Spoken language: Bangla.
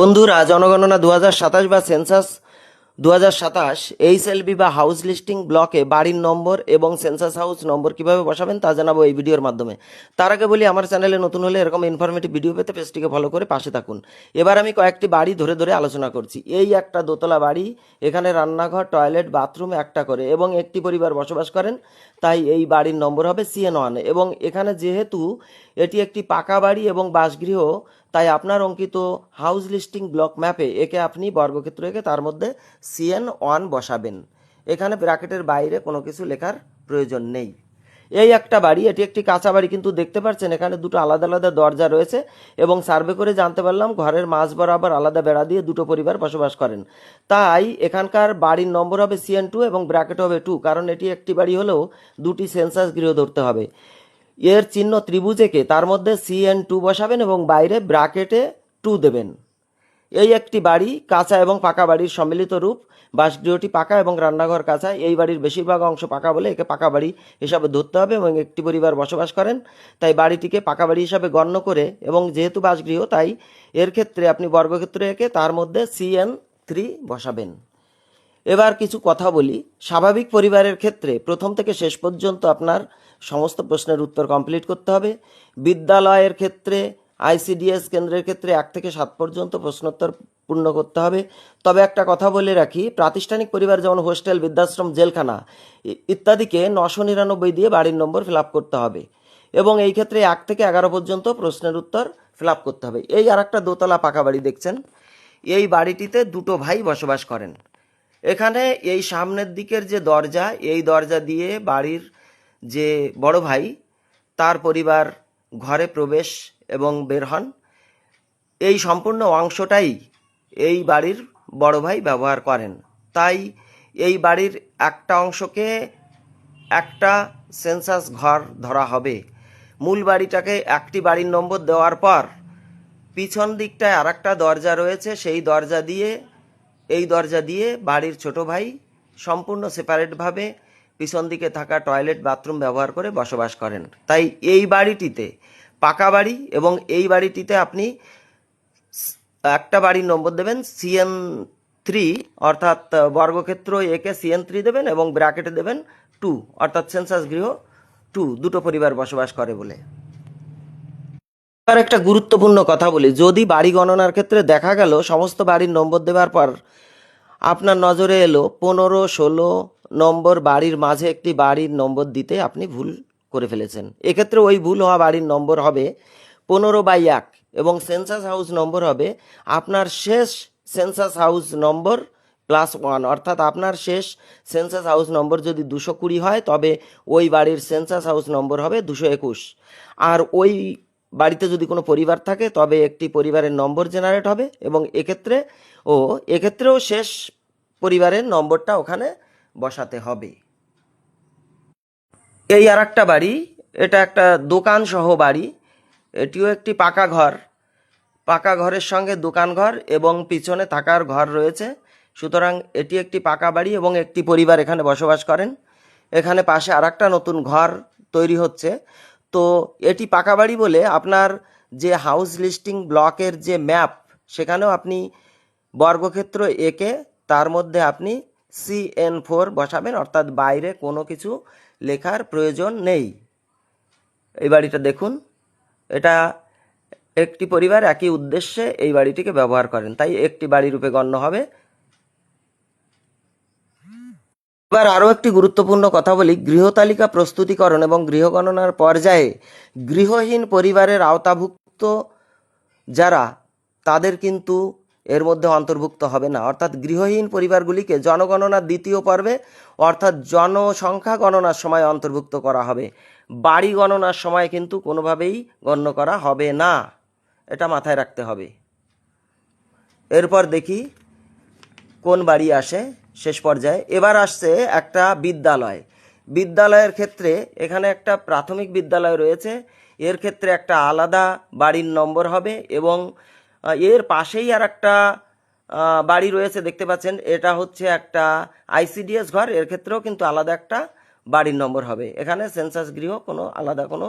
বন্ধুরা, জনগণনা 2027 বা সেন্সাস 2027 এইচএলবি বা হাউস লিস্টিং ব্লকে বাড়ির নম্বর এবং সেন্সাস হাউস নম্বর কিভাবে বসাবেন তা জানাবো এই ভিডিওর মাধ্যমে। তার আগে বলি, আমার চ্যানেলে নতুন হলে এরকম ইনফরমেটিভ ভিডিও পেতে পেজটিকে ফলো করে পাশে থাকুন। এবার আমি কয়েকটি বাড়ি ধরে ধরে আলোচনা করছি। এই একটা দোতলা বাড়ি, এখানে রান্নাঘর, টয়লেট, বাথরুম একটা করে এবং একটি পরিবার বসবাস করেন, তাই এই বাড়ির নম্বর হবে CN1। এবং এখানে যেহেতু এটি একটি পাকা বাড়ি এবং বাসগৃহ, তাই আপনার অঙ্কিত হাউস লিস্টিং ব্লক ম্যাপে একে আপনি বর্গক্ষেত্র এঁকে তার মধ্যে CN1 বসাবেন। এখানে ব্র্যাকেটের বাইরে কোনো কিছু লেখার প্রয়োজন নেই। এই একটা বাড়ি, এটি একটি কাঁচা বাড়ি, কিন্তু দেখতে পাচ্ছেন এখানে দুটো আলাদা আলাদা দরজা রয়েছে এবং সার্ভে করে জানতে পারলাম ঘরের মাঝ বরাবর আলাদা বেড়া দিয়ে দুটো পরিবার বসবাস করেন। তাই এখানকার বাড়ির নম্বর হবে CN2 এবং ব্র্যাকেট হবে 2, কারণ এটি একটি বাড়ি হলেও দুটি সেন্সাস গৃহ ধরতে হবে। এর চিহ্ন ত্রিভুজ এঁকে তার মধ্যে CN2 বসাবেন এবং বাইরে ব্র্যাকেটে 2 দেবেন। এই একটি বাড়ি কাঁচা এবং পাকা বাড়ির সম্মিলিত রূপ। বাসগৃহটি পাকা এবং রান্নাঘর কাঁচা। এই বাড়ির বেশিরভাগ অংশ পাকা বলে একে পাকা বাড়ি হিসাবে ধরতে হবে এবং একটি পরিবার বসবাস করেন, তাই বাড়িটিকে পাকা বাড়ি হিসাবে গণ্য করে, এবং যেহেতু বাসগৃহ তাই এর ক্ষেত্রে আপনি বর্গক্ষেত্র এঁকে তার মধ্যে CN3 বসাবেন। এবার কিছু কথা বলি। স্বাভাবিক পরিবারের ক্ষেত্রে প্রথম থেকে শেষ পর্যন্ত আপনার সমস্ত প্রশ্নের উত্তর কমপ্লিট করতে হবে। বিদ্যালয়ের ক্ষেত্রে, ICDS কেন্দ্রের ক্ষেত্রে 1 থেকে 7 পর্যন্ত প্রশ্নোত্তর পূর্ণ করতে হবে। তবে একটা কথা বলে রাখি, প্রাতিষ্ঠানিক পরিবার যেমন হোস্টেল, বৃদ্ধাশ্রম, জেলখানা ইত্যাদিকে 999 দিয়ে বাড়ির নম্বর ফিল আপ করতে হবে এবং এই ক্ষেত্রে 1 থেকে 11 পর্যন্ত প্রশ্নের উত্তর ফিল আপ করতে হবে। এই আর একটা দোতলা পাকা বাড়ি দেখছেন, এই বাড়িটিতে দুটো ভাই বসবাস করেন। এখানে এই সামনের দিকের যে দরজা, এই দরজা দিয়ে বাড়ির যে বড় ভাই তার পরিবার ঘরে প্রবেশ এবং বের হন। এই সম্পূর্ণ অংশটাই এই বাড়ির বড় ভাই ব্যবহার করেন, তাই এই বাড়ির একটা অংশকে একটা সেন্সাস ঘর ধরা হবে। মূল বাড়িটাকে একটি বাড়ির নম্বর দেওয়ার পর পিছন দিকটায় আর একটা দরজা রয়েছে, সেই দরজা দিয়ে বাড়ির ছোট ভাই সম্পূর্ণ সেপারেটভাবে পিছন দিকে থাকা টয়লেট, বাথরুম ব্যবহার করে বসবাস করেন। তাই এই বাড়িটিতে পাকা বাড়ি এবং এই বাড়িটিতে আপনি একটা বাড়ির নম্বর দেবেন CN3, অর্থাৎ বর্গক্ষেত্র একে CN3 দেবেন এবং ব্র্যাকেটে দেবেন 2, অর্থাৎ সেন্সাস গৃহ 2, দুটো পরিবার বসবাস করে বলে। এবার একটা গুরুত্বপূর্ণ কথা বলি, যদি বাড়ি গণনার ক্ষেত্রে দেখা গেল সমস্ত বাড়ির নম্বর দেওয়ার পর আপনার নজরে এলো 15-16 নম্বর বাড়ির মাঝে একটি বাড়ির নম্বর দিতে আপনি ভুল করে ফেলেছেন, এক্ষেত্রে ওই ভুল হওয়া বাড়ির নম্বর হবে 15/1 এবং সেন্সাস হাউস নম্বর হবে আপনার শেষ সেন্সাস হাউস নম্বর +1, অর্থাৎ আপনার শেষ সেন্সাস হাউস নম্বর যদি 220 হয় তবে ওই বাড়ির সেন্সাস হাউস নম্বর হবে 221। আর ওই বাড়িতে যদি কোনো পরিবার থাকে তবে একটি পরিবারের নম্বর জেনারেট হবে এবং এক্ষেত্রেও শেষ পরিবারের নম্বরটা ওখানে বসাতে হবে। এই আর একটা বাড়ি, এটা একটা দোকান সহ বাড়ি। এটিও একটি পাকা ঘর, পাকা ঘরের সঙ্গে দোকান ঘর এবং পিছনে থাকার ঘর রয়েছে। সুতরাং এটি একটি পাকা বাড়ি এবং একটি পরিবার এখানে বসবাস করেন। এখানে পাশে আর একটা নতুন ঘর তৈরি হচ্ছে। তো এটি পাকা বাড়ি বলে আপনার যে হাউস লিস্টিং ব্লকের যে ম্যাপ, সেখানেও আপনি বর্গক্ষেত্র এঁকে তার মধ্যে আপনি CN4 বসাবেন, অর্থাৎ বাইরে কোনো কিছু লেখার প্রয়োজন নেই। এই বাড়িটা দেখুন, এটা একটি পরিবার একই উদ্দেশ্যে এই বাড়িটিকে ব্যবহার করেন, তাই একটি বাড়ি রূপে গণ্য হবে। এবার আরও একটি গুরুত্বপূর্ণ কথা বলি, গৃহতালিকা প্রস্তুতিকরণ এবং গৃহগণনার পর্যায়ে গৃহহীন পরিবারের আওতাভুক্ত যারা, তাদের কিন্তু এর মধ্যে অন্তর্ভুক্ত হবে না, অর্থাৎ গৃহহীন পরিবারগুলিকে জনগণনার দ্বিতীয় পর্বে অর্থাৎ জনসংখ্যা গণনার সময় অন্তর্ভুক্ত করা হবে। বাড়ি গণনার সময় কিন্তু কোনোভাবেই গণ্য করা হবে না, এটা মাথায় রাখতে হবে। এরপর দেখি কোন বাড়ি আসে শেষ পর্যায়ে। এবার আসছে একটা বিদ্যালয়। বিদ্যালয়ের ক্ষেত্রে এখানে একটা প্রাথমিক বিদ্যালয় রয়েছে, এর ক্ষেত্রে একটা আলাদা বাড়ির নম্বর হবে এবং এর পাশেই আর একটা বাড়ি রয়েছে দেখতে পাচ্ছেন, এটা হচ্ছে একটা ICDS ঘর, এর ক্ষেত্রেও কিন্তু আলাদা একটা বাড়ির নম্বর হবে। এখানে সেন্সাস গৃহ কোনো আলাদা কোনো